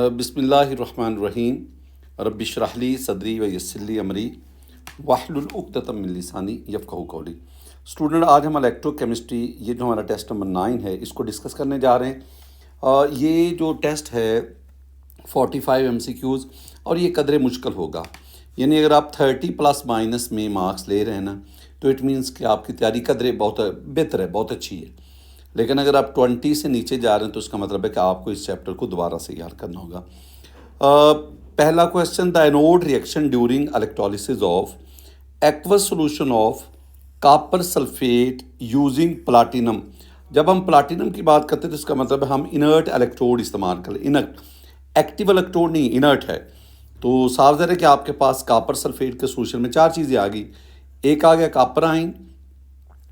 बिस्मिल्लाहिर्रहमानिर्रहीम रब्बिश्रह ली सदरी व यस्सिर ली अमरी वाहलुल उक़दतम मिन लिसानी यफ़क़हू क़ौली। स्टूडेंट, आज हम इलेक्ट्रोकेमिस्ट्री, ये जो हमारा टेस्ट नंबर 9 है, इसको डिस्कस करने जा रहे हैं। ये जो टेस्ट है 45 MCQs और ये कदरे मुश्किल होगा। यानी अगर आप 30 प्लस माइनस में मार्क्स ले रहे हैं ना, तो इट मीन्स कि आपकी तैयारी कदरे बहुत बेहतर है, बहुत अच्छी है। लेकिन अगर आप 20 से नीचे जा रहे हैं तो इसका मतलब है कि आपको इस चैप्टर को दोबारा से याद करना होगा। पहला question, the anode reaction during electrolysis of aqueous solution of copper sulphate using platinum. जब हम प्लाटिनम की बात करते हैं तो इसका मतलब है हम इनर्ट इलेक्ट्रोड इस्तेमाल करें। इनर्ट, एक्टिव इलेक्ट्रोड नहीं, इनर्ट है। तो साफ ज़ाहिर है कि आपके पास कॉपर सल्फेट के सॉल्यूशन में 4 चीज़ें आ गई। एक आ गया कॉपर आयन,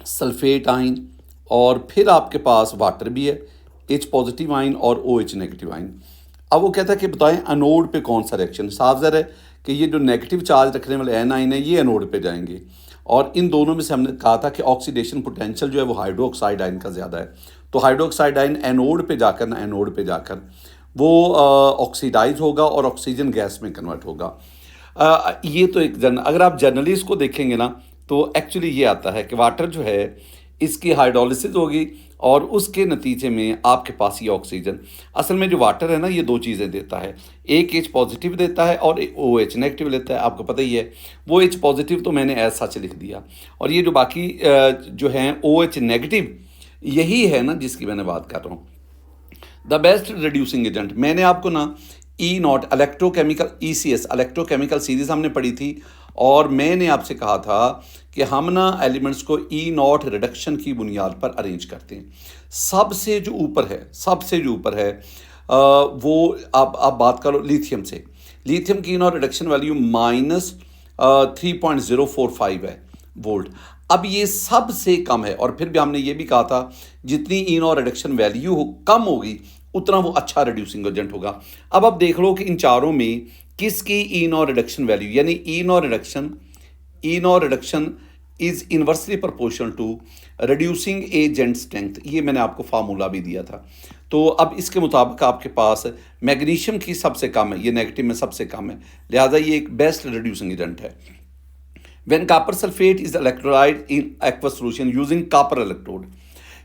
सल्फेट आयन, और फिर आपके पास वाटर भी है, H पॉजिटिव आयन और OH नेगेटिव आयन। अब वो कहता है कि बताएं एनोड पे कौन सा रिएक्शन। साफ ज़ाहिर है कि ये जो नेगेटिव चार्ज रखने वाले एन आयन है ये एनोड पे जाएंगे, और इन दोनों में से हमने कहा था कि ऑक्सीडेशन पोटेंशियल जो है वो हाइड्रोक्साइड आयन का ज़्यादा है। तो हाइड्रोक्साइड आयन एनोड पे जाकर वो ऑक्सीडाइज होगा और ऑक्सीजन गैस में कन्वर्ट होगा। ये तो एक अगर आप जनरली इसको देखेंगे ना, तो एक्चुअली ये आता है कि वाटर जो है इसकी हाइड्रोलिसिस होगी और उसके नतीजे में आपके पास ये ऑक्सीजन, असल में जो वाटर है ना, ये 2 चीज़ें देता है। एक H पॉजिटिव देता है और OH नेगेटिव लेता है। आपको पता ही है, वो H पॉजिटिव तो मैंने ऐसा सच लिख दिया, और ये जो बाकी जो हैं OH नेगेटिव, यही है ना जिसकी मैंने बात कर रहा हूँ। द बेस्ट रिड्यूसिंग एजेंट, मैंने आपको ना E0 electrochemical ECS electrochemical series हमने पढ़ी थी, और मैंने आपसे कहा था कि हम ना एलिमेंट्स को E0 रिडक्शन की बुनियाद पर अरेंज करते हैं। सबसे जो ऊपर है वो आप बात करो लिथियम से। लिथियम की E0 रिडक्शन वैल्यू -3.045 है वोल्ट। अब ये सबसे कम है, और फिर भी हमने ये भी कहा था जितनी E0 रिडक्शन वैल्यू कम होगी उतना वो अच्छा रिड्यूसिंग एजेंट होगा। अब आप देख लो कि इन चारों में किसकी E0 रिडक्शन वैल्यू, यानी E0 reduction is inversely proportional to reducing agent strength. ये मैंने आपको फार्मूला भी दिया था। तो अब इसके मुताबिक आपके पास मैग्नीशियम की सबसे कम है, ये नेगेटिव में सबसे कम है, लिहाजा ये एक बेस्ट रिड्यूसिंग एजेंट है। When copper sulphate is electrolysed in aqueous solution using copper electrode.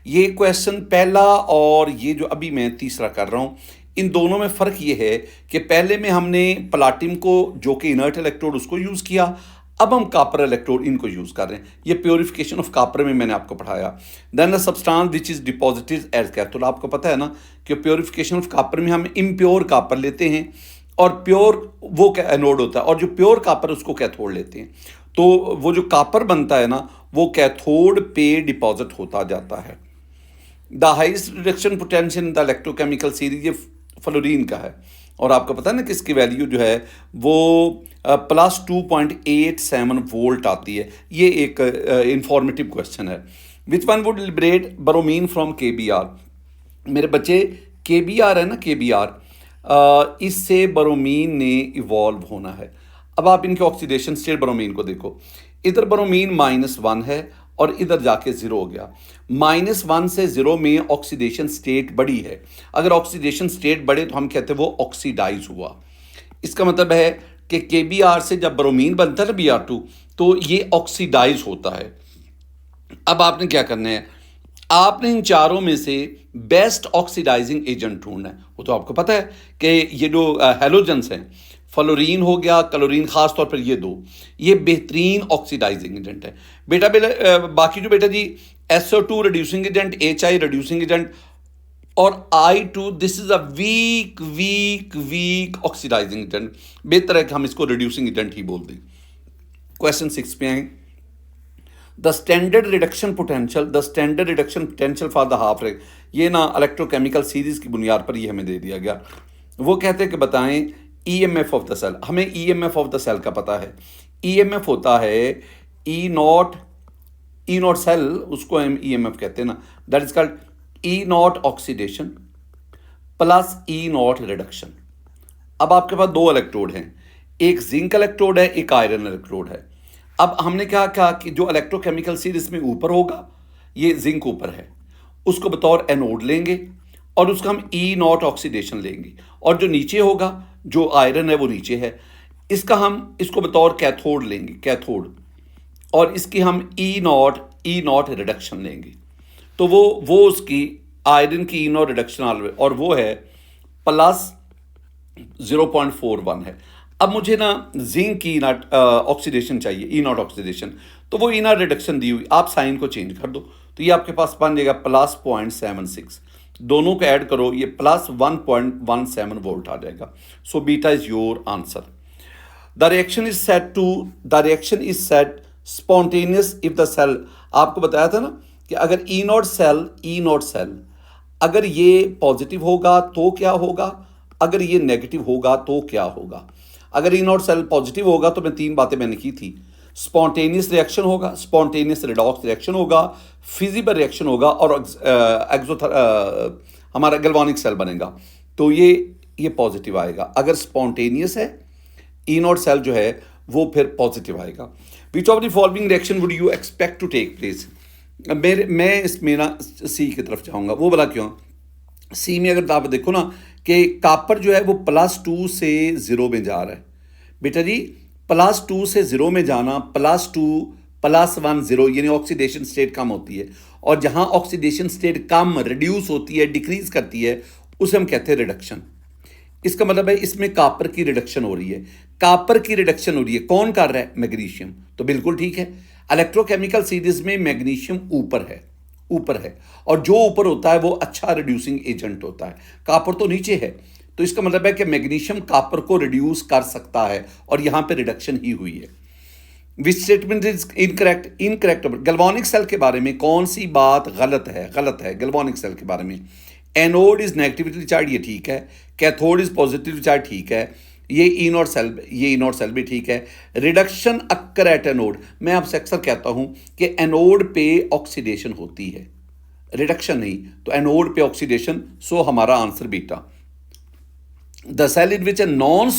ये क्वेश्चन पहला और ये जो अभी मैं तीसरा कर रहा हूँ, इन दोनों में फ़र्क ये है कि पहले में हमने प्लाटिनम को, जो कि इनर्ट इलेक्ट्रोड, उसको यूज़ किया। अब हम कॉपर इलेक्ट्रोड इनको यूज़ कर रहे हैं। ये प्योरिफिकेशन ऑफ कॉपर में मैंने आपको पढ़ाया। Then the substance which is deposited as cathode. आपको पता है ना कि प्योरिफिकेशन ऑफ कॉपर में हम इम्प्योर कॉपर लेते हैं, और प्योर वो एनोड होता है, और जो प्योर कॉपर उसको कैथोड लेते हैं। तो वो जो कॉपर बनता है ना, वो कैथोड पे डिपॉजिट होता जाता है। The highest reduction potential in the electrochemical series, ये फ्लोरीन का है, और आपको पता है ना कि इसकी वैल्यू जो है वो +2.87 वोल्ट आती है। ये एक इंफॉर्मेटिव क्वेश्चन है। Which one would liberate bromine from KBr। मेरे बच्चे, KBr है ना, KBr, इससे ब्रोमीन ने इवॉल्व होना है। अब आप इनके ऑक्सीडेशन स्टेट ब्रोमीन को देखो, इधर ब्रोमीन -1 है और इधर जाके 0 हो गया। -1 से 0 में ऑक्सीडेशन स्टेट बड़ी है। अगर ऑक्सीडेशन स्टेट बढ़े तो हम कहते हैं वो ऑक्सीडाइज हुआ। इसका मतलब है कि KBr से जब ब्रोमीन बनता है ना, Br2, तो ये ऑक्सीडाइज होता है। अब आपने क्या करना है, आपने इन चारों में से बेस्ट ऑक्सीडाइजिंग एजेंट ढूंढना है। वो तो आपको पता है कि ये जो हैलोजेंस हैं, फ्लोरीन हो गया, क्लोरीन, खास तौर पर ये 2, ये बेहतरीन ऑक्सीडाइजिंग एजेंट है। बाकी जो बेटा जी SO2 reducing agent, HI reducing agent, और I2 this is a weak oxidising agent. बेहतर है कि हम इसको रिड्यूसिंग एजेंट ही बोल दें। क्वेश्चन 6 पे आए। The standard reduction potential for the half rec. ये ना इलेक्ट्रोकेमिकल सीरीज की बुनियाद पर ये हमें दे दिया गया। वो कहते हैं कि बताएं EMF ऑफ द सेल। हमें EMF ऑफ द सेल का पता है। EMF होता है E0 सेल, उसको हम EMF कहते हैं ना, that is called E0 oxidation plus E0 reduction. अब आपके पास 2 इलेक्ट्रोड हैं, एक जिंक इलेक्ट्रोड है, एक आयरन इलेक्ट्रोड है। अब हमने क्या कहा कि जो इलेक्ट्रोकेमिकल सीरीज में ऊपर होगा, ये जिंक ऊपर है, उसको बतौर एनोड लेंगे, और उसका हम ई नॉट ऑक्सीडेशन लेंगे, और जो नीचे होगा, जो आयरन है वो नीचे है, इसका हम इसको बतौर कैथोड लेंगे, कैथोड, और इसकी हम ई नॉट रिडक्शन लेंगे। तो वो उसकी आयरन की ई नॉट रिडक्शन और वो है प्लस 0.41 है। अब मुझे ना जिंक की नॉट ऑक्सीडेशन चाहिए, ई नॉट ऑक्सीडेशन, तो वो ई नॉट रिडक्शन दी हुई, आप साइन को चेंज कर दो, तो ये आपके पास बन जाएगा प्लस 0.76, दोनों को ऐड करो, ये प्लस 1.17 वोल्ट आ जाएगा। सो बीटा is your answer. The reaction is set spontaneous if the cell, आपको बताया था ना कि अगर ई नॉट सेल अगर ये पॉजिटिव होगा तो क्या होगा, अगर ये नेगेटिव होगा तो क्या होगा। अगर ई नॉट सेल पॉजिटिव होगा तो मैं 3 बातें मैंने की थी, स्पॉन्टेनियस रिएक्शन होगा, स्पॉन्टेनियस रिडॉक्स रिएक्शन होगा, फिजिबल रिएक्शन होगा, और हमारा गैल्वेनिक सेल बनेगा। तो ये पॉजिटिव आएगा। अगर स्पॉन्टेनियस है, ई नॉट सेल जो है वो फिर पॉजिटिव आएगा। Which of the following reaction would you expect to take place. मैं इसमें ना सी की तरफ जाऊंगा, वो बोला क्यों। सी में अगर आप देखो ना कि कापर जो है वो +2 से 0 में जा रहा है, बेटा जी +2 से 0 में जाना, +2 +1 0, यानी ऑक्सीडेशन स्टेट कम होती है, और जहां ऑक्सीडेशन स्टेट कम रिड्यूस होती है, डिक्रीज करती है, उसे हम कहते हैं रिडक्शन। इसका मतलब है इसमें कापर की रिडक्शन हो रही है, कापर की रिडक्शन हो रही है, कौन कर रहा है, मैग्नीशियम। तो बिल्कुल ठीक है, इलेक्ट्रोकेमिकल सीरीज में मैग्नीशियम ऊपर है, और जो ऊपर होता है वो अच्छा रिड्यूसिंग एजेंट होता है, कापर तो नीचे है। तो इसका मतलब है कि मैग्नीशियम कापर को रिड्यूस कर सकता है, और यहां पे रिडक्शन ही हुई है। Which statement is incorrect galvanic cell के बारे में कौन सी बात गलत है गैल्वेनिक सेल के बारे में। एनोड इज नेगेटिवली चार्ज, ये ठीक है। कैथोड इज पॉजिटिव चार्ज, ठीक है। ये ई नॉट सेल भी ठीक है। रिडक्शन अक्कर एट एनोड, मैं आपसे अक्सर कहता हूं कि एनोड पे ऑक्सीडेशन होती है, रिडक्शन नहीं, तो एनोड पे ऑक्सीडेशन, सो हमारा आंसर बीटा। The cell in which a non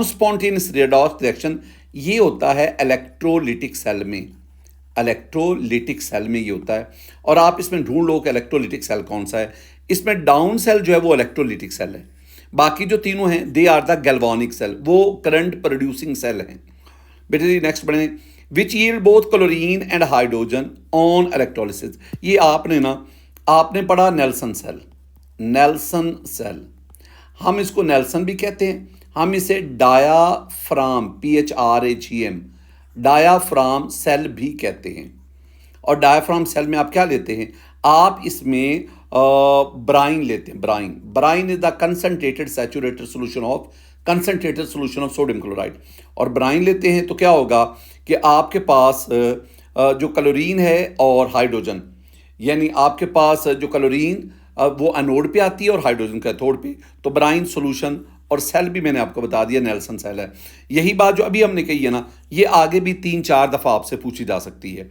spontaneous redox reaction, ये होता है इलेक्ट्रोलिटिक सेल में, ये होता है। और आप इसमें ढूंढ लो कि इलेक्ट्रोलिटिक सेल कौन सा है। इसमें डाउन सेल जो है वो इलेक्ट्रोलिटिक सेल है, बाकी जो तीनों हैं they are the galvanic cell, वो करंट प्रोड्यूसिंग सेल हैं। बेटे जी नेक्स्ट बढ़े, which yield both chlorine and hydrogen on electrolysis. ये आपने पढ़ा नेल्सन सेल, हम इसको नेल्सन भी कहते हैं, हम इसे डायाफ्राम PHRAGM डायाफ्राम सेल भी कहते हैं। और डायाफ्राम सेल में आप क्या लेते हैं, आप इसमें ब्राइन लेते हैं, brine is the concentrated saturated solution of sodium chloride. और ब्राइन लेते हैं तो क्या होगा कि आपके पास जो क्लोरीन है और हाइड्रोजन, यानी आपके पास जो क्लोरीन वो एनोड पे आती है और हाइड्रोजन कैथोड पे, तो ब्राइन सोल्यूशन। और सेल भी मैंने आपको बता दिया नेल्सन सेल है। यही बात जो अभी हमने कही है ना, ये आगे भी 3-4 दफ़ा आपसे पूछी जा सकती है।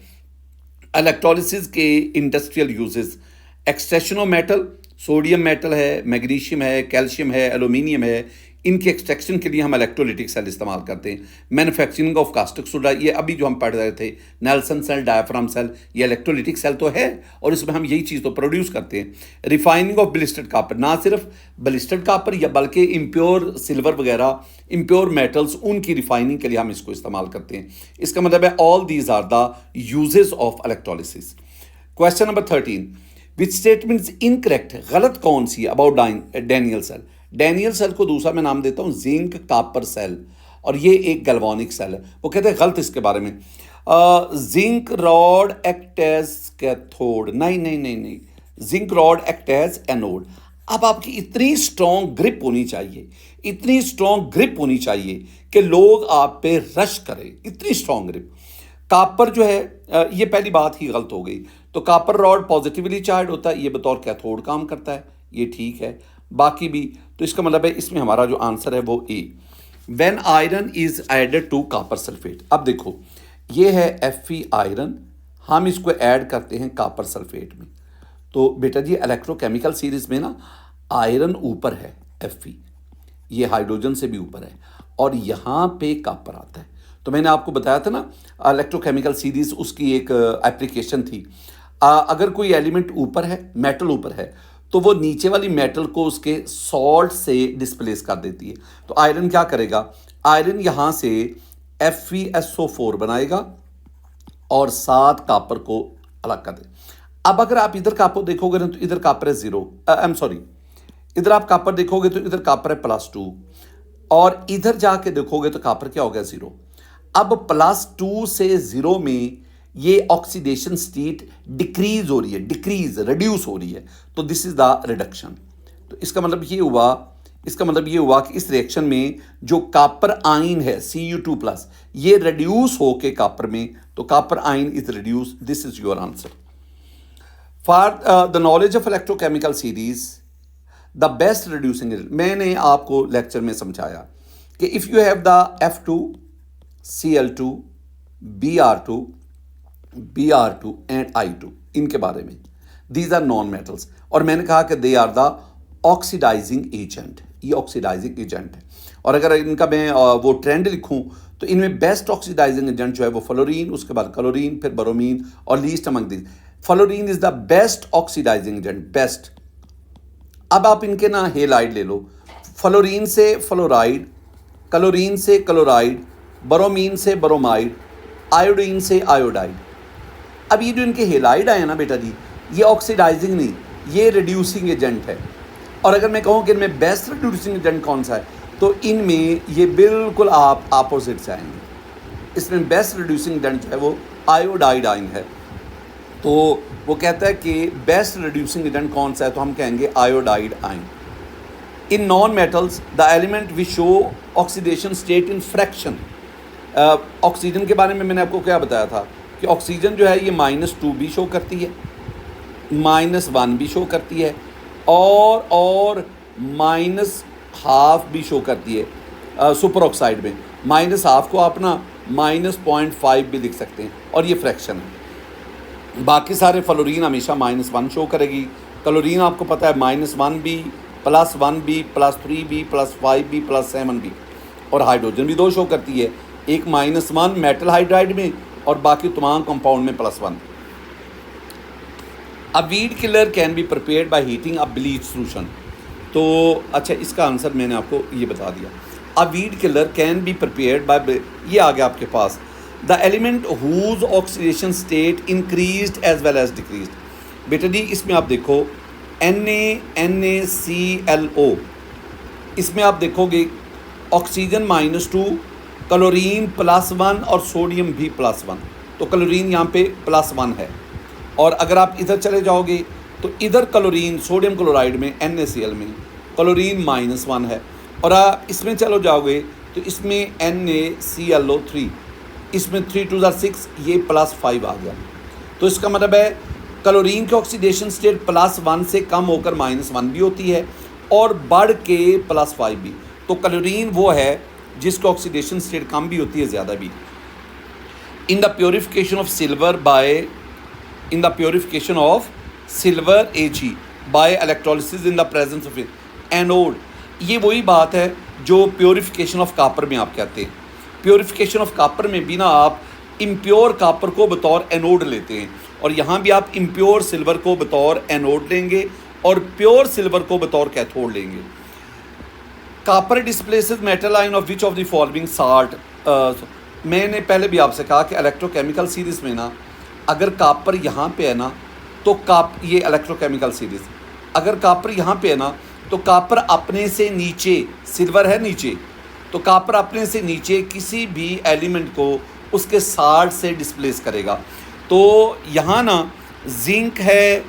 इलेक्ट्रोलिसिस के industrial uses, extraction of metal, sodium metal है, मैग्नीशियम है, कैल्शियम है, एल्यूमिनियम है, इनके एक्सट्रैक्शन के लिए हम इलेक्ट्रोलिटिक सेल इस्तेमाल करते हैं। मैन्युफैक्चरिंग ऑफ कास्टिक सोडा, ये अभी जो हम पढ़ रहे थे, नेल्सन सेल, डायाफ्राम सेल, ये इलेक्ट्रोलिटिक सेल तो है, और इसमें हम यही चीज़ तो प्रोड्यूस करते हैं। रिफाइनिंग ऑफ ब्लिस्टर्ड कापर, ना सिर्फ ब्लिस्टर्ड कापर या बल्कि इम्प्योर सिल्वर वगैरह, इम्प्योर मेटल्स, उनकी रिफाइनिंग के लिए हम इसको इस्तेमाल करते हैं। इसका मतलब है all these are the uses of electrolysis. Question number 13, which statement is incorrect, गलत कौन सी है about Daniell cell. Daniell cell को दूसरा मैं नाम देता हूं जिंक कापर सेल, और ये एक गैल्वेनिक सेल है। वो कहते हैं गलत इसके बारे में, zinc rod act as cathode, नहीं, zinc rod act as anode. अब आपकी इतनी स्ट्रॉन्ग ग्रिप होनी चाहिए कि लोग आप पे रश करें, इतनी स्ट्रॉन्ग ग्रिप। कापर जो है ये पहली बात ही गलत हो गई। तो कापर रॉड पॉजिटिवली चार्ज होता है, ये बतौर कैथोड काम करता है, ये ठीक है। बाकी भी, तो इसका मतलब है इसमें हमारा जो आंसर है वो A. When iron is added to copper sulphate, अब देखो ये है Fe आयरन, हम इसको ऐड करते हैं कापर सल्फेट में, तो बेटा जी इलेक्ट्रोकेमिकल सीरीज में ना आयरन ऊपर है, Fe ये हाइड्रोजन से भी ऊपर है, और यहाँ पे कापर आता है। तो मैंने आपको बताया था ना इलेक्ट्रोकेमिकल सीरीज, उसकी एक एप्लीकेशन थी। अगर कोई एलिमेंट ऊपर है, मेटल ऊपर है, तो वो नीचे वाली मेटल को उसके सॉल्ट से डिस्प्लेस कर देती है। तो आयरन क्या करेगा, आयरन यहाँ से FeSO4 बनाएगा और साथ कापर को अलग कर दे। अब अगर आप इधर कापर देखोगे ना तो इधर कापर है 0, आई एम सॉरी, इधर आप कापर देखोगे तो इधर कापर है +2 और इधर जाके देखोगे तो कापर क्या हो गया 0। अब +2 से 0 में ये ऑक्सीडेशन स्टेट डिक्रीज हो रही है, रिड्यूस हो रही है, तो दिस इज द रिडक्शन। तो इसका मतलब ये हुआ कि इस रिएक्शन में जो कापर आयन है Cu2+, ये रिड्यूस होके कापर में, तो copper ion is reduce. This is your answer for the knowledge of electrochemical series. The best reducing agent, मैंने आपको लेक्चर में समझाया कि if you have the F2Cl2 Br2 and I2, इनके बारे में, दीज आर नॉन मेटल्स, और मैंने कहा कि they are the oxidising agent, ये ऑक्सीडाइजिंग एजेंट है। और अगर इनका मैं वो ट्रेंड लिखूं तो इनमें बेस्ट ऑक्सीडाइजिंग एजेंट जो है वो फ्लोरीन, उसके बाद क्लोरीन, फिर ब्रोमीन और least among this fluorine is the best oxidising agent, best. अब आप इनके ना हेलाइड ले लो, फ्लोरीन से फ्लोराइड, क्लोरीन से क्लोराइड, ब्रोमीन से ब्रोमाइड, आयोडीन से आयोडाइड। अब ये जो इनके हेलाइड आए ना बेटा जी, ये ऑक्सीडाइजिंग नहीं, ये रिड्यूसिंग एजेंट है। और अगर मैं कहूँ कि इनमें बेस्ट रिड्यूसिंग एजेंट कौन सा है, तो इनमें ये बिल्कुल आप अपोजिट से आएंगे। इसमें बेस्ट रिड्यूसिंग एजेंट जो है वो आयोडाइड आयन है। तो वो कहता है कि बेस्ट रिड्यूसिंग एजेंट कौन सा है, तो हम कहेंगे iodide ion. In non metals the element which show oxidation state in fraction. Oxygen के बारे में मैंने आपको क्या बताया था कि ऑक्सीजन जो है ये -2 भी शो करती है, -1 भी शो करती है और -½ भी शो करती है। सुपर ऑक्साइड में -½ को आप ना -0.5 भी लिख सकते हैं, और ये फ्रैक्शन है। बाकी सारे फ्लोरीन हमेशा -1 शो करेगी, क्लोरीन आपको पता है -1 भी, +1 भी, +3 भी, +5 भी, +7 भी, और हाइड्रोजन भी 2 शो करती है, एक -1 मेटल हाइड्राइड में और बाकी तमाम कंपाउंड में +1। A weed killer can be prepared by heating a bleach solution. तो अच्छा, इसका आंसर मैंने आपको ये बता दिया। A weed killer can be prepared by, ये आ गया आपके पास, the element whose oxidation state increased as well as decreased. बेटा जी इसमें आप देखो NaClO, इसमें आप देखोगे ऑक्सीजन -2, क्लोरीन +1 और सोडियम भी +1, तो क्लोरीन यहाँ पे +1 है। और अगर आप इधर चले जाओगे तो इधर क्लोरीन सोडियम क्लोराइड में NaCl में क्लोरीन -1 है, और आप इसमें चलो जाओगे तो इसमें NaClO3, इसमें 3 2 6, ये +5 आ गया। तो इसका मतलब है क्लोरीन की ऑक्सीडेशन स्टेट +1 से कम होकर -1 भी होती है और बढ़ के +5 भी। तो क्लोरीन वो है जिसकी ऑक्सीडेशन स्टेट कम भी होती है, ज़्यादा भी। In the purification of silver Ag by electrolysis in the presence of anode, ये वही बात है जो प्योरिफिकेशन ऑफ कापर में आप कहते हैं। प्योरिफिकेशन ऑफ कापर में भी ना आप इम्प्योर कापर को बतौर एनोड लेते हैं, और यहाँ भी आप इम्प्योर सिल्वर को बतौर एनोड लेंगे और प्योर सिल्वर को बतौर कैथोड लेंगे। Copper displaces metal ion of which of the following salt. मैंने पहले भी आपसे कहा कि इलेक्ट्रोकेमिकल सीरीज़ में ना अगर कापर यहाँ पे है ना तो ये इलेक्ट्रोकेमिकल सीरीज़, अगर कापर यहाँ पे है ना तो कापर अपने से नीचे, सिल्वर है नीचे, तो कापर अपने से नीचे किसी भी एलिमेंट को उसके साल्ट से डिस्प्लेस करेगा। तो यहाँ ना जिंक है,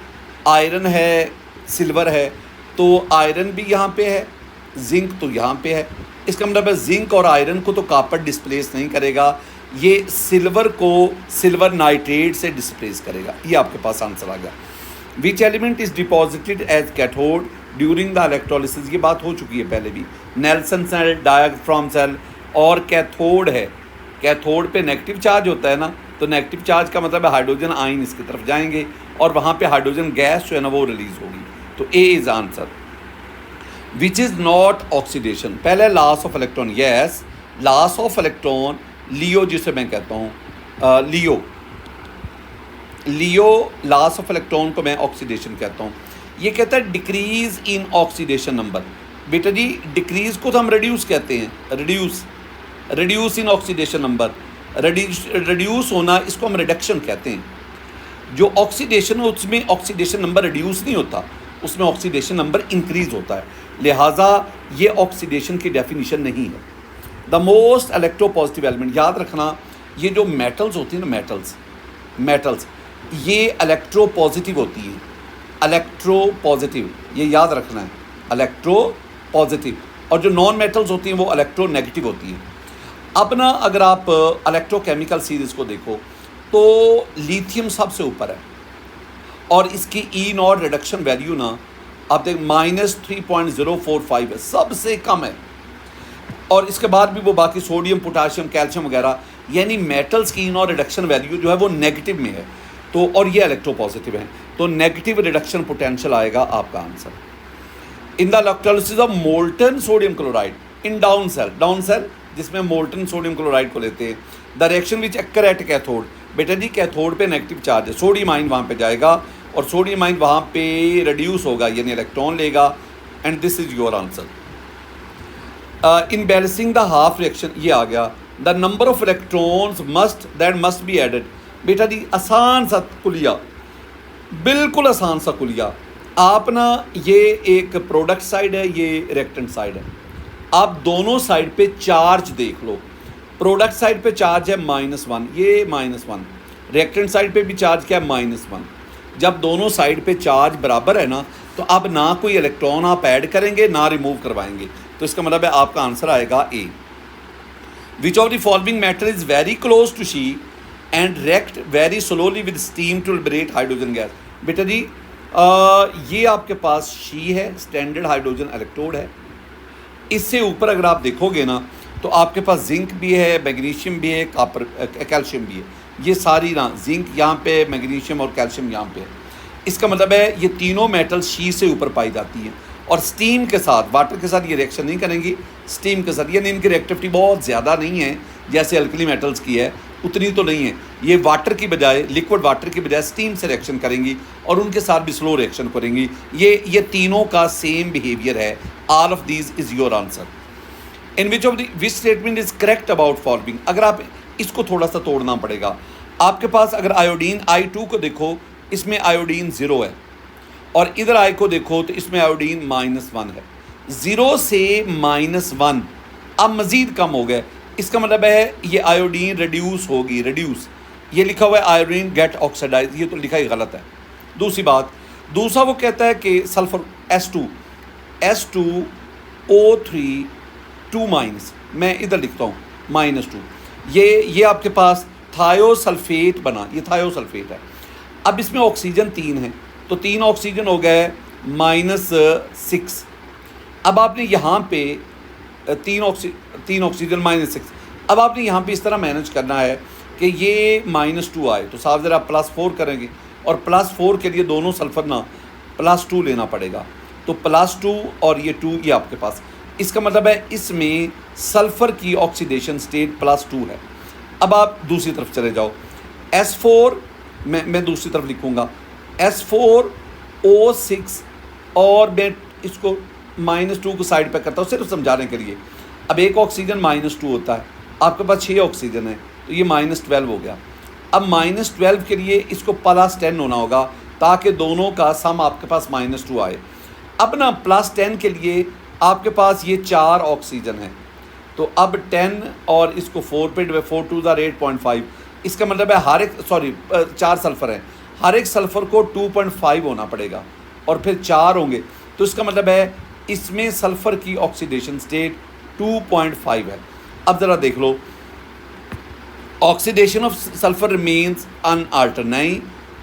आयरन है, सिल्वर है, तो आयरन भी यहाँ पे है, जिंक तो यहाँ पे है। इसका मतलब है जिंक और आयरन को तो कापर डिस्प्लेस नहीं करेगा, ये सिल्वर को सिल्वर नाइट्रेट से डिस्प्लेस करेगा। ये आपके पास आंसर आ गया। Which element is deposited as cathode during the electrolysis, ये बात हो चुकी है पहले भी। नेल्सन सेल, डायफ्राम सेल, और कैथोड है, कैथोड पे नेगेटिव चार्ज होता है ना, तो नेगेटिव चार्ज का मतलब है हाइड्रोजन आयन इसकी तरफ जाएंगे और वहाँ पे हाइड्रोजन गैस जो है ना वो रिलीज होगी। तो A is answer. Which is not oxidation, पहले loss of electron, yes loss of electron, LEO जिसे मैं कहता हूँ, लियो लॉस ऑफ इलेक्ट्रॉन को मैं ऑक्सीडेशन कहता हूँ। ये कहता है डिक्रीज इन ऑक्सीडेशन नंबर। बेटा जी डिक्रीज को तो हम रिड्यूस कहते हैं, reduce in oxidation number, reduce होना इसको हम रिडक्शन कहते हैं। जो ऑक्सीडेशन है उसमें ऑक्सीडेशन नंबर रिड्यूस नहीं होता, उसमें ऑक्सीडेशन नंबर इंक्रीज होता है, लिहाजा ये ऑक्सीडेशन की डेफिनेशन नहीं है। द मोस्ट इलेक्ट्रोपॉजिटिव एलिमेंट, याद रखना ये जो मेटल्स होती हैं ना, मेटल्स ये इलेक्ट्रोपॉजिटिव होती है, इलेक्ट्रोपॉजिटिव, ये याद रखना है, इलेक्ट्रोपॉजिटिव। और जो नॉन मेटल्स होती हैं वो इलेक्ट्रोनेगेटिव होती हैं। अब ना अगर आप इलेक्ट्रोकेमिकल सीरीज़ को देखो तो लिथियम सबसे ऊपर है और इसकी ई नॉट रिडक्शन वैल्यू ना आप देख -3.045 है, सबसे कम है। और इसके बाद भी वो बाकी सोडियम, पोटाशियम, कैल्शियम वगैरह, यानी मेटल्स की इन और रिडक्शन वैल्यू जो है वो नेगेटिव में है। तो और ये इलेक्ट्रोपॉजिटिव है, तो नेगेटिव रिडक्शन पोटेंशियल आएगा आपका answer. In the electrolysis of molten sodium chloride in Down cell जिसमें मोल्टन सोडियम क्लोराइड को लेते हैं, the reaction which occur at cathode. बेटा जी कैथोड पे नेगेटिव चार्ज है, सोडियम आइन वहाँ पे जाएगा और सोडियम आइन वहाँ पे रिड्यूस होगा, यानी इलेक्ट्रॉन लेगा, and this is your answer. In balancing the half reaction, ये आ गया, the number of electrons must be added. बेटा जी आसान सा कुलिया, बिल्कुल आसान सा कुलिया। आप ना ये एक प्रोडक्ट साइड है, ये रिएक्टेंट साइड है, आप दोनों साइड पे चार्ज देख लो। प्रोडक्ट साइड पे चार्ज है -1, ये -1, रिएक्टेंट साइड पे भी चार्ज क्या है -1। जब दोनों साइड पे चार्ज बराबर है ना, तो अब ना कोई इलेक्ट्रॉन आप ऐड करेंगे ना रिमूव करवाएंगे, तो इसका मतलब है आपका आंसर आएगा A. Which of the following metal is very close to SHE and react very slowly with steam to liberate hydrogen gas. बेटा जी ये आपके पास शी है, स्टैंडर्ड हाइड्रोजन इलेक्ट्रोड है। इससे ऊपर अगर आप देखोगे ना तो आपके पास जिंक भी है, मैग्नीशियम भी है, कॉपर, कैल्शियम भी है। ये सारी ना जिंक यहाँ पे, मैग्नीशियम और कैल्शियम यहाँ पे है। इसका मतलब है ये तीनों मेटल्स शी से ऊपर पाई जाती हैं और स्टीम के साथ, वाटर के साथ ये रिएक्शन नहीं करेंगी, स्टीम के साथ, यानी इनकी रिएक्टिविटी बहुत ज़्यादा नहीं है जैसे अल्कली मेटल्स की है, उतनी तो नहीं है। ये वाटर की बजाय, लिक्विड वाटर की बजाय स्टीम से रिएक्शन करेंगी और उनके साथ भी स्लो रिएक्शन करेंगी। ये तीनों का सेम बिहेवियर है। All of these is your answer. In which statement is correct about following. अगर आप इसको थोड़ा सा तोड़ना पड़ेगा, आपके पास अगर आयोडीन I2 को देखो, इसमें आयोडीन 0 है, और इधर I को देखो तो इसमें आयोडीन -1 है। 0 से -1 अब मज़ीद कम हो गए, इसका मतलब है ये आयोडीन रिड्यूस होगी, रिड्यूस। ये लिखा हुआ है आयोडीन गेट ऑक्सीडाइज, ये तो लिखा ही गलत है। दूसरी बात, दूसरा वो कहता है कि सल्फर S2O3 2-, मैं इधर लिखता हूँ -2, ये आपके पास थायोसल्फेट बना, ये थायोसल्फेट है। अब इसमें ऑक्सीजन 3 है, तो 3 ऑक्सीजन हो गए -6। अब आपने यहाँ पे 3 ऑक्सीजन -6। अब आपने यहाँ पे इस तरह मैनेज करना है कि ये -2 आए, तो साफ ज़रा +4 करेंगे, और +4 के लिए दोनों सल्फर ना +2 लेना पड़ेगा, तो +2 और ये 2 ये आपके पास। इसका मतलब है इसमें सल्फ़र की ऑक्सीडेशन स्टेट +2 है। अब आप दूसरी तरफ चले जाओ, S4 मैं दूसरी तरफ लिखूँगा S4O6, और मैं इसको -2 को साइड पे करता हूँ सिर्फ समझाने के लिए। अब एक ऑक्सीजन -2 होता है, आपके पास 6 ऑक्सीजन है, तो ये -12 हो गया। अब -12 के लिए इसको +10 होना होगा ताकि दोनों का सम आपके पास -2 आए। अब ना +10 के लिए आपके पास ये 4 ऑक्सीजन है, तो अब 10 और इसको 4 पे 4 2 8.5, इसका मतलब है हर एक 4 सल्फ़र हैं, हर एक सल्फ़र को 2.5 होना पड़ेगा, और फिर 4 होंगे, तो इसका मतलब है इसमें सल्फ़र की ऑक्सीडेशन स्टेट 2.5 है। अब ज़रा देख लो, ऑक्सीडेशन ऑफ सल्फ़र रिमेन्स अनआल्टर, नहीं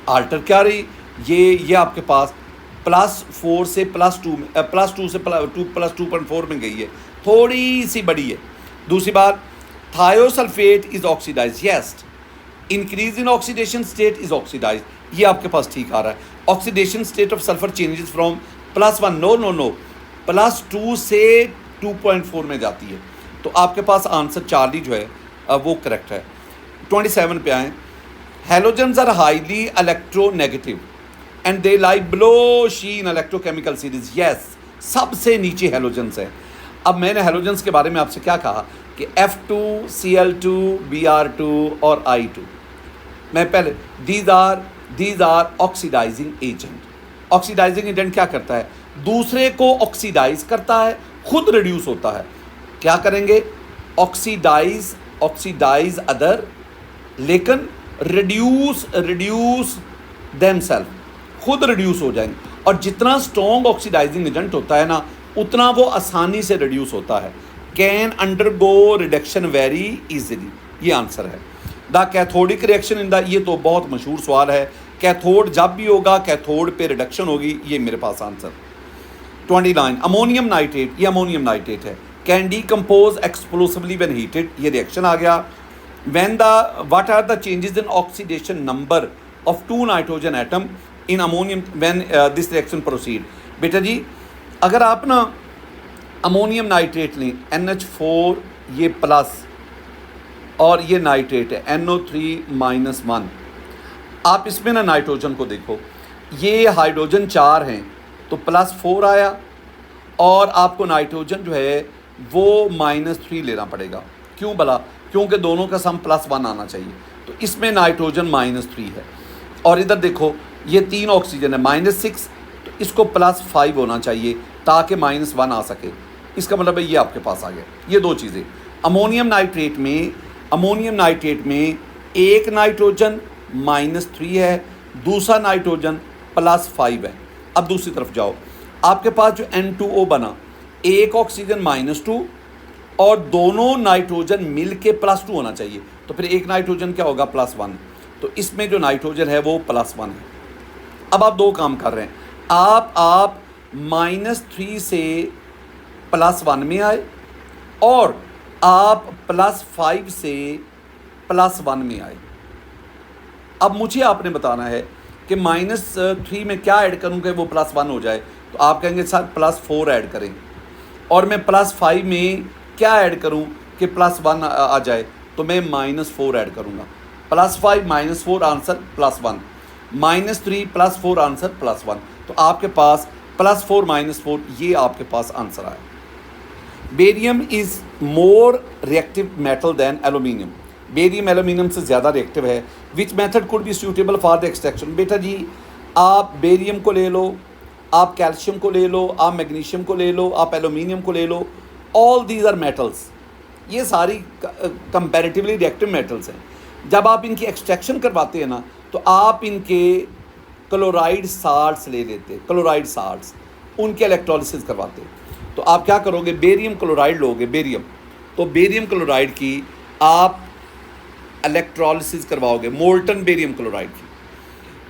आल्टर क्या रही, ये आपके पास +4 से +2 में, +2 से +2.4 में गई है, थोड़ी सी बड़ी है। दूसरी बात, thiosulphate is oxidise, yes, increase in oxidation state is oxidise, ये आपके पास ठीक आ रहा है। Oxidation state of sulphur changes from +1 no +2 से 2.4 में जाती है, तो आपके पास आंसर चार्ली जो है वो करेक्ट है। 27 पे आए, halogens are highly electronegative and they lie below SHE in electrochemical series. Yes, सबसे नीचे हेलोजन्स है। अब मैंने हेलोजन्स के बारे में आपसे क्या कहा कि F2Cl2 Br2 और I2, मैं पहले these are oxidising agent. Oxidising agent क्या करता है? दूसरे को ऑक्सीडाइज करता है, खुद रिड्यूस होता है। क्या करेंगे? ऑक्सीडाइज अदर, लेकिन रिड्यूस देमसेल्फ, खुद रिड्यूस हो जाएंगे। और जितना स्ट्रॉन्ग ऑक्सीडाइजिंग एजेंट होता है ना, उतना वो आसानी से रिड्यूस होता है। Can undergo reduction very easily, ये आंसर है। The cathodic reaction in the, ये तो बहुत मशहूर सवाल है। कैथोड जब भी होगा, कैथोड पे रिडक्शन होगी, ये मेरे पास आंसर। 29 अमोनियम नाइट्रेट, ये अमोनियम नाइट्रेट है। Can decompose explosively when heated, ये रिएक्शन आ गया। What are the changes in oxidation number of 2 nitrogen atom in ammonium when this reaction proceed. बेटा जी, अगर आप ना अमोनियम नाइट्रेट लें, NH4 ये प्लस और ये नाइट्रेट है NO3-1, आप इसमें ना नाइट्रोजन को देखो, ये हाइड्रोजन 4 हैं तो +4 आया, और आपको नाइट्रोजन जो है वो -3 लेना पड़ेगा। क्यों भला? क्योंकि दोनों का सम +1 आना चाहिए, तो इसमें नाइट्रोजन -3 है। और इधर देखो, ये 3 ऑक्सीजन है -6, तो इसको +5 होना चाहिए ताकि -1 आ सके। इसका मतलब है ये आपके पास आ गया। ये दो चीज़ें, अमोनियम नाइट्रेट में एक नाइट्रोजन -3 है, दूसरा नाइट्रोजन +5 है। अब दूसरी तरफ जाओ, आपके पास जो N2O बना, एक ऑक्सीजन -2 और दोनों नाइट्रोजन मिल के +2 होना चाहिए, तो फिर एक नाइट्रोजन क्या होगा? +1। तो इसमें जो नाइट्रोजन है वो +1 है। अब आप दो काम कर रहे हैं, आप -3 से +1 में आए और आप +5 से +1 में आए। अब मुझे आपने बताना है कि -3 में क्या ऐड करूँ कि वो +1 हो जाए। तो आप कहेंगे सर +4 ऐड करें, और मैं +5 में क्या ऐड करूँ कि +1 आ जाए, तो मैं -4 ऐड करूँगा। +5 -4 आंसर +1, -3 +4 आंसर +1। तो आपके पास +4 -4 ये आपके पास आंसर आया। Barium is more reactive metal than aluminium. Barium aluminium से ज़्यादा रिएक्टिव है। Which method could be suitable for the extraction. बेटा जी, आप बेरियम को ले लो, आप कैल्शियम को ले लो, आप मैग्नीशियम को ले लो, आप एलुमिनियम को ले लो, ऑल दीज आर मेटल्स। ये सारी कंपैरेटिवली रिएक्टिव मेटल्स हैं। जब आप इनकी एक्सट्रैक्शन करवाते हैं ना, तो आप इनके क्लोराइड साल्ट्स ले लेते, क्लोराइड साल्ट्स, उनके इलेक्ट्रोलिसिस करवाते। तो आप क्या करोगे? बेरियम क्लोराइड लोगे, बेरियम, तो बेरियम क्लोराइड की आप इलेक्ट्रोलिसिस करवाओगे, मोल्टन बेरियम क्लोराइड की।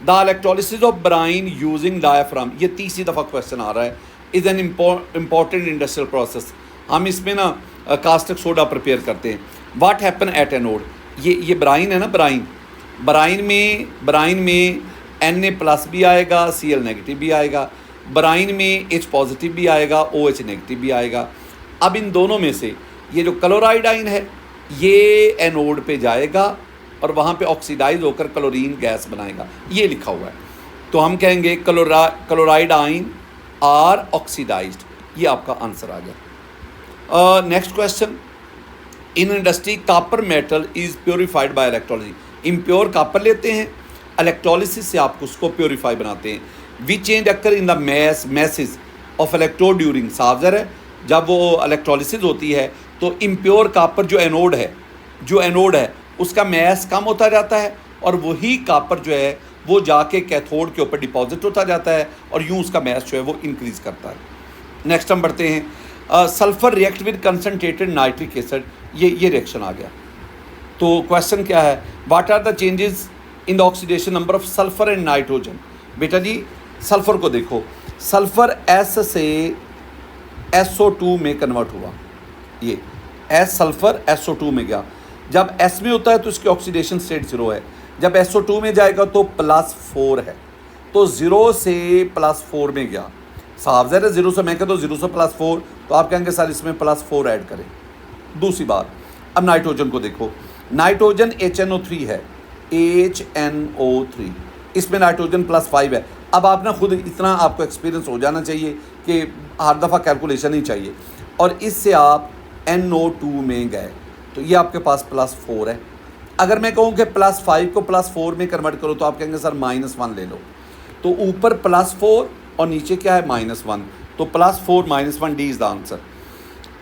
The electrolysis of Bryan using diaphragm, ये तीसरी दफ़ा क्वेश्चन आ रहा है, is an important industrial process. हम इसमें ना कास्टिक सोडा प्रिपेयर करते हैं। व्हाट हैपन एट एनोड, ये ब्राइन है ना, ब्राइन में Na+ भी आएगा, Cl- भी आएगा, ब्राइन में H+ भी आएगा, OH- भी आएगा। अब इन दोनों में से ये जो क्लोराइड आइन है, ये एनोड पे जाएगा और वहाँ पे ऑक्सीडाइज होकर क्लोरीन गैस बनाएगा, ये लिखा हुआ है। तो हम कहेंगे क्लोराइड आइन आर ऑक्सीडाइज्ड, ये आपका आंसर आ गया। Next question, in industry copper metal is purified by electrolysis. Impure copper लेते हैं, इलेक्ट्रोलिसिस से आप उसको प्योरीफाई बनाते हैं। We change occur in the message of electrode during, सावजर है, जब वो इलेक्ट्रोलिसिस होती है तो इम्प्योर कॉपर जो एनोड है उसका मैस कम होता जाता है, और वही कॉपर जो है वो जाके कैथोड के ऊपर डिपॉजिट होता जाता है, और यूँ उसका मैस जो है वो इंक्रीज़ करता है। नेक्स्ट हम बढ़ते हैं, sulphur react with concentrated nitric acid, ये रिएक्शन आ गया। तो क्वेश्चन क्या है? What are the changes in the oxidation number of sulphur and nitrogen. बेटा जी, सल्फर को देखो, सल्फर S से SO2 में कन्वर्ट हुआ, ये S सल्फर SO2 में गया। जब S में होता है तो इसकी ऑक्सीडेशन स्टेट 0 है, जब SO2 में जाएगा तो +4 है, तो 0 से +4 में गया। साफ ज़ाहिर है, 0 से मैं कहता हूँ 0 से +4, तो आप कहेंगे सर इसमें +4 ऐड करें। दूसरी बात, अब नाइट्रोजन को देखो, नाइट्रोजन HNO3 है, HNO3, इसमें नाइट्रोजन +5 है। अब आप ना खुद इतना आपको एक्सपीरियंस हो जाना चाहिए कि हर दफ़ा कैलकुलेशन ही चाहिए, और इससे आप NO2 में गए तो ये आपके पास +4 है। अगर मैं कहूँ कि +5 को +4 में कन्वर्ट करो तो आप कहेंगे सर -1 ले लो, तो ऊपर +4 और नीचे क्या है -1, तो +4 -1 D is the answer.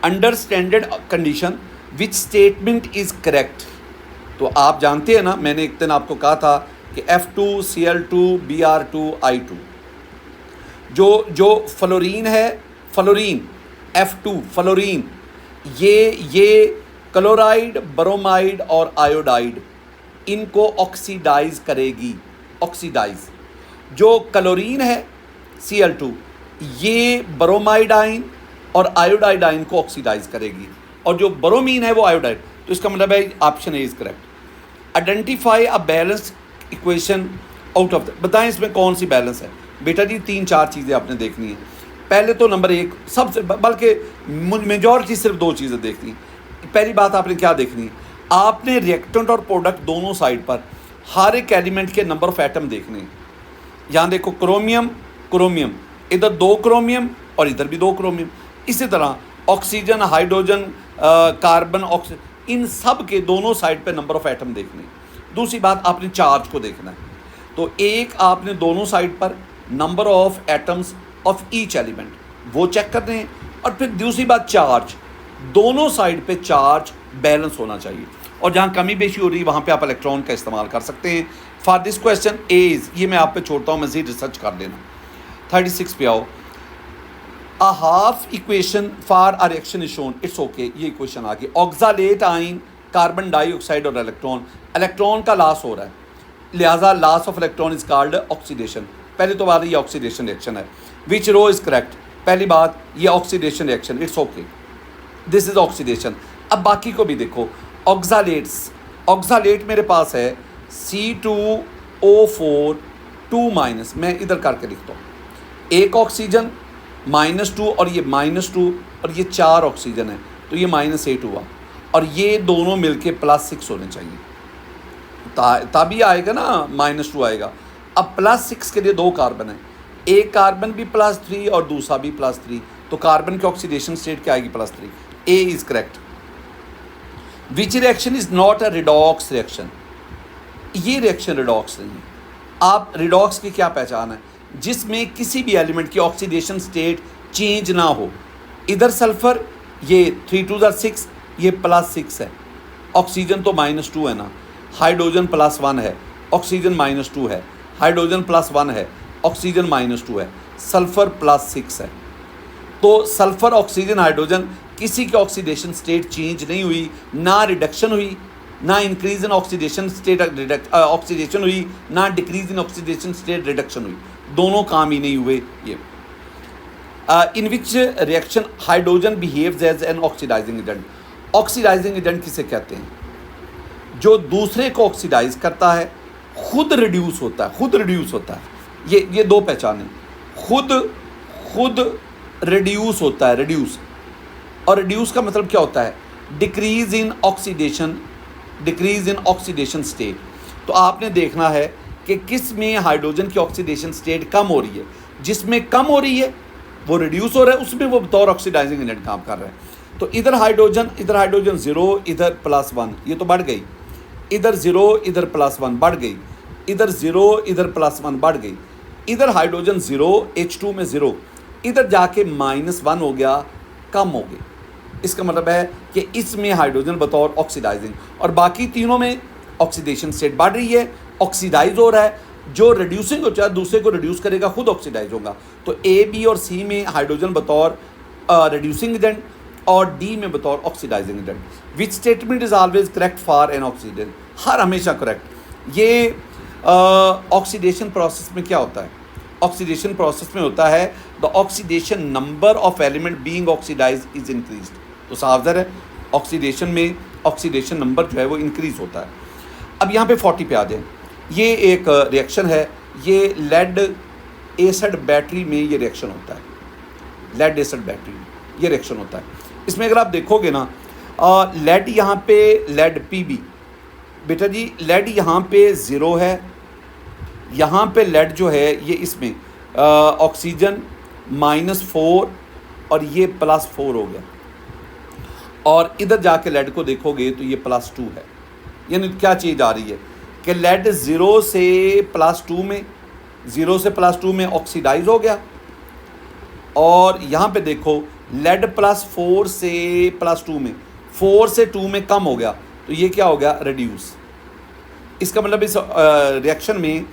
Under standard condition which statement is correct, तो आप जानते हैं ना, मैंने एक दिन आपको कहा था कि F2Cl2 Br2 I2, जो फ्लोरीन है, फ्लोरीन F2 फ्लोरीन, ये क्लोराइड, ब्रोमाइड और आयोडाइड इनको ऑक्सीडाइज करेगी, ऑक्सीडाइज। जो क्लोरीन है Cl2 ये ब्रोमाइड आयन और आयोडाइड आयन को ऑक्सीडाइज करेगी, और जो ब्रोमीन है वो आयोडाइड, तो इसका मतलब है option A is correct. Identify a balance equation out of the, बताएं इसमें कौन सी बैलेंस है। बेटा जी 3-4 चीज़ें आपने देखनी है। पहले तो नंबर 1 सबसे, बल्कि मेजॉरिटी सिर्फ 2 चीज़ें देखनी है। पहली बात आपने क्या देखनी है, आपने रिएक्टेंट और प्रोडक्ट दोनों साइड पर हर एक एलिमेंट के नंबर ऑफ एटम देखने हैं। यहाँ देखो क्रोमियम, क्रोमियम, इधर 2 क्रोमियम और इधर भी 2 क्रोमियम। इसी तरह ऑक्सीजन, हाइड्रोजन, कार्बन, ऑक्सीजन, इन सब के दोनों साइड पे नंबर ऑफ एटम देखने हैं। दूसरी बात आपने चार्ज को देखना है, तो एक आपने दोनों साइड पर number of atoms of each element वो चेक करने हैं, और फिर दूसरी बात चार्ज, दोनों साइड पे चार्ज बैलेंस होना चाहिए, और जहाँ कमी बेशी हो रही है वहाँ पे आप इलेक्ट्रॉन का इस्तेमाल कर सकते हैं। फॉर दिस क्वेश्चन एज, ये मैं आप पे छोड़ता हूँ, मज़ीद रिसर्च कर लेना। 36 पे आओ। A half equation for a reaction is shown, it's okay, ये इक्वेशन आ गई। ऑक्सालेट आइन, कार्बन डाइऑक्साइड और इलेक्ट्रॉन, इलेक्ट्रॉन का लॉस हो रहा है, लिहाजा loss of electron is called oxidation. पहले तो बात ये ऑक्सीडेशन रिएक्शन है। विच रो इज करेक्ट, पहली बात ये oxidation reaction, it's okay, this is oxidation. अब बाकी को भी देखो, ऑक्सालेट्स, ऑक्सालेट मेरे पास है C2O4 2-, मैं इधर करके लिखता हूँ, एक ऑक्सीजन -2 और ये -2 और ये 4 ऑक्सीजन है, तो ये -8 हुआ, और ये दोनों मिलके +6 होने चाहिए, तभी आएगा ना, -2 आएगा। अब +6 के लिए 2 कार्बन है, एक कार्बन भी +3 और दूसरा भी +3, तो कार्बन की ऑक्सीडेशन स्टेट क्या आएगी, +3। A is correct. Which reaction is not a redox reaction, ये रिएक्शन रिडॉक्स नहीं है। आप रिडॉक्स की क्या पहचान है, जिसमें किसी भी एलिमेंट की ऑक्सीडेशन स्टेट चेंज ना हो। इधर सल्फर, ये 3 2 6, ये +6 है, ऑक्सीजन तो -2 है ना, हाइड्रोजन +1 है, ऑक्सीजन -2 है, हाइड्रोजन +1 है, ऑक्सीजन -2 है, सल्फर +6 है। तो सल्फर, ऑक्सीजन, हाइड्रोजन किसी की ऑक्सीडेशन स्टेट चेंज नहीं हुई, ना रिडक्शन हुई, ना increase in oxidation state oxidation हुई, ना decrease in oxidation state reduction हुई, दोनों काम ही नहीं हुए। ये in which reaction hydrogen behaves as an oxidising agent, oxidising agent किसे कहते हैं, जो दूसरे को ऑक्सीडाइज करता है, खुद रिड्यूस होता है, खुद रिड्यूस होता है। ये 2 पहचानें, खुद रिड्यूस होता है, रिड्यूस, और रिड्यूस का मतलब क्या होता है, decrease in oxidation, decrease in oxidation state. तो आपने देखना है कि किस में हाइड्रोजन की ऑक्सीडेशन स्टेट कम हो रही है, जिसमें कम हो रही है वो रिड्यूस हो रहा है, उसमें वो बतौर ऑक्सीडाइजिंग एजेंट काम कर रहा है। तो इधर हाइड्रोजन 0, इधर +1, ये तो बढ़ गई, इधर 0, इधर +1 बढ़ गई, इधर 0, इधर +1 बढ़ गई, इधर हाइड्रोजन 0, H2 में 0, इधर जाके -1 हो गया, कम हो गई। इसका मतलब है कि इसमें हाइड्रोजन बतौर ऑक्सीडाइजिंग, और बाकी तीनों में ऑक्सीडेशन स्टेट बढ़ रही है, ऑक्सीडाइज हो रहा है। जो रिड्यूसिंग होता है दूसरे को रिड्यूस करेगा, खुद ऑक्सीडाइज होगा। तो ए, बी और सी में हाइड्रोजन बतौर रिड्यूसिंग एजेंट और डी में बतौर oxidising agent. Which statement is always correct for an oxidant, हर हमेशा करेक्ट। ये ऑक्सीडेशन प्रोसेस में क्या होता है, ऑक्सीडेशन प्रोसेस में होता है the oxidation number of element being oxidise is increase. तो साफ ज़ाहिर है ऑक्सीडेशन में ऑक्सीडेशन नंबर जो है वो इंक्रीज होता है। अब यहाँ पे 40 पे आ जाए। ये एक रिएक्शन है, ये लेड एसिड बैटरी में ये रिएक्शन होता है, लेड एसिड बैटरी में ये रिएक्शन होता है। इसमें अगर आप देखोगे ना, लेड यहाँ पे लेड Pb, बेटा जी लेड यहाँ पे 0 है, यहाँ पे लेड जो है ये इसमें ऑक्सीजन -4 और ये +4 हो गया, और इधर जाके लेड को देखोगे तो ये +2 है। यानी क्या चीज़ आ रही है कि लेड 0 से +2 में, 0 से +2 में ऑक्सीडाइज हो गया, और यहाँ पे देखो लेड +4 से +2 में, 4 से 2 में कम हो गया, तो ये क्या हो गया, रिड्यूस। इसका मतलब इस रिएक्शन में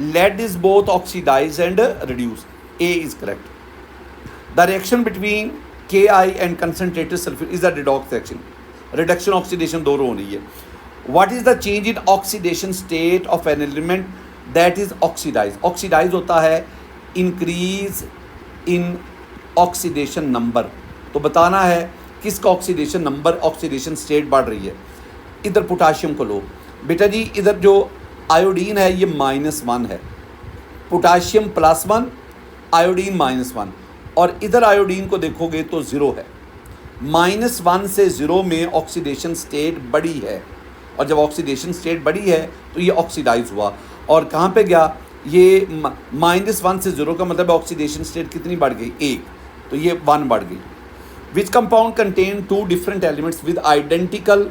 lead is both oxidized and reduced. A is correct. The reaction between Ki and concentrated sulfur is a redox reaction. Reduction oxidation दोनों हो रही है. What is the change in oxidation state of an element that is oxidized? Oxidized होता है increase in oxidation number. तो बताना है किसका ऑक्सीडेशन नंबर, ऑक्सीडेशन स्टेट बढ़ रही है। इधर पोटाशियम को लो बेटा जी, इधर जो आयोडीन है ये -1 है, पोटाशियम +1, आयोडीन -1, और इधर आयोडीन को देखोगे तो 0 है। -1 से 0 में ऑक्सीडेशन स्टेट बड़ी है, और जब ऑक्सीडेशन स्टेट बड़ी है तो ये ऑक्सीडाइज हुआ, और कहाँ पे गया, ये -1 से 0 का मतलब ऑक्सीडेशन स्टेट कितनी बढ़ गई, 1, तो ये 1 बढ़ गई। Which compound contain 2 different elements with identical,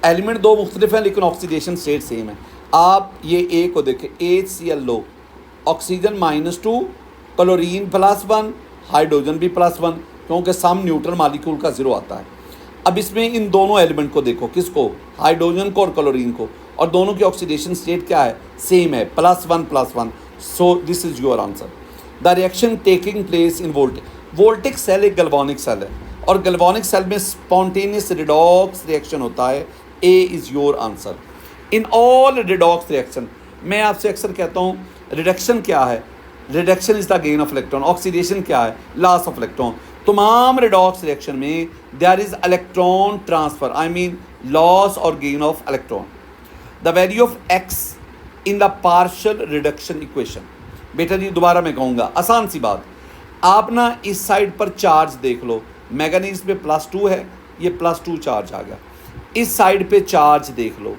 element 2 मुख्तलिफ हैं लेकिन ऑक्सीडेशन स्टेट सेम है। आप ये ए को देखें, HCl लो, ऑक्सीजन -2, क्लोरीन +1, हाइड्रोजन भी +1, क्योंकि सम न्यूट्रल मालिक्यूल का 0 आता है। अब इसमें इन दोनों एलिमेंट को देखो, किसको, हाइड्रोजन को और क्लोरीन को, और दोनों की ऑक्सीडेशन स्टेट क्या है, सेम है, +1 so this is your answer. The reaction taking place in voltaic cell एक गैल्वेनिक सेल है, और गैल्वेनिक सेल में स्पॉन्टेनियस रिडॉक्स रिएक्शन होता है। A is your answer. In all redox reaction, मैं आपसे अक्सर कहता हूँ रिडक्शन क्या है, reduction is the gain of electron, oxidation क्या है, लॉस ऑफ इलेक्ट्रॉन। तमाम रिडॉक्स रिएक्शन में there is electron transfer, I mean loss और gain of electron. The value of x in the partial reduction equation, बेटा जी दोबारा मैं कहूँगा, आसान सी बात, आप ना इस साइड पर चार्ज देख लो, मैंगनीज पे +2 है, ये +2 चार्ज आ गया। इस साइड पे चार्ज देख लो,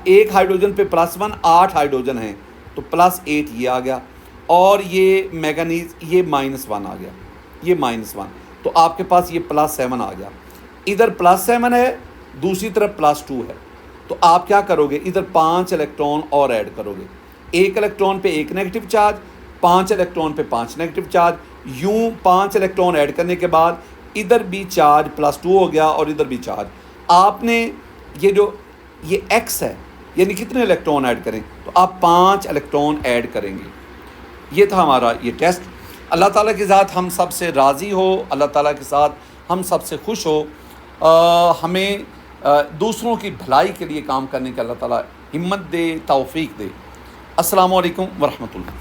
एक हाइड्रोजन पे +1, 8 हाइड्रोजन हैं तो +8 ये आ गया, और ये मैंगनीज ये -1 आ गया, ये -1, तो आपके पास ये +7 आ गया। इधर +7 है, दूसरी तरफ +2 है, तो आप क्या करोगे, इधर 5 इलेक्ट्रॉन और ऐड करोगे, 1 इलेक्ट्रॉन पे 1 नेगेटिव चार्ज, 5 इलेक्ट्रॉन पे 5 नेगेटिव चार्ज, यूं 5 इलेक्ट्रॉन ऐड करने के बाद इधर भी चार्ज +2 हो गया और इधर भी चार्ज। आपने ये x है, यानी कितने इलेक्ट्रॉन ऐड करें, तो आप 5 इलेक्ट्रॉन ऐड करेंगे। ये था हमारा ये टेस्ट। अल्लाह ताला के साथ हम सब से राज़ी हो, अल्लाह ताला के साथ हम सब से खुश हो, हमें दूसरों की भलाई के लिए काम करने का अल्लाह ताला हिम्मत दे, तौफीक दे। अस्सलामु अलैकुम व रहमतुल्लाह।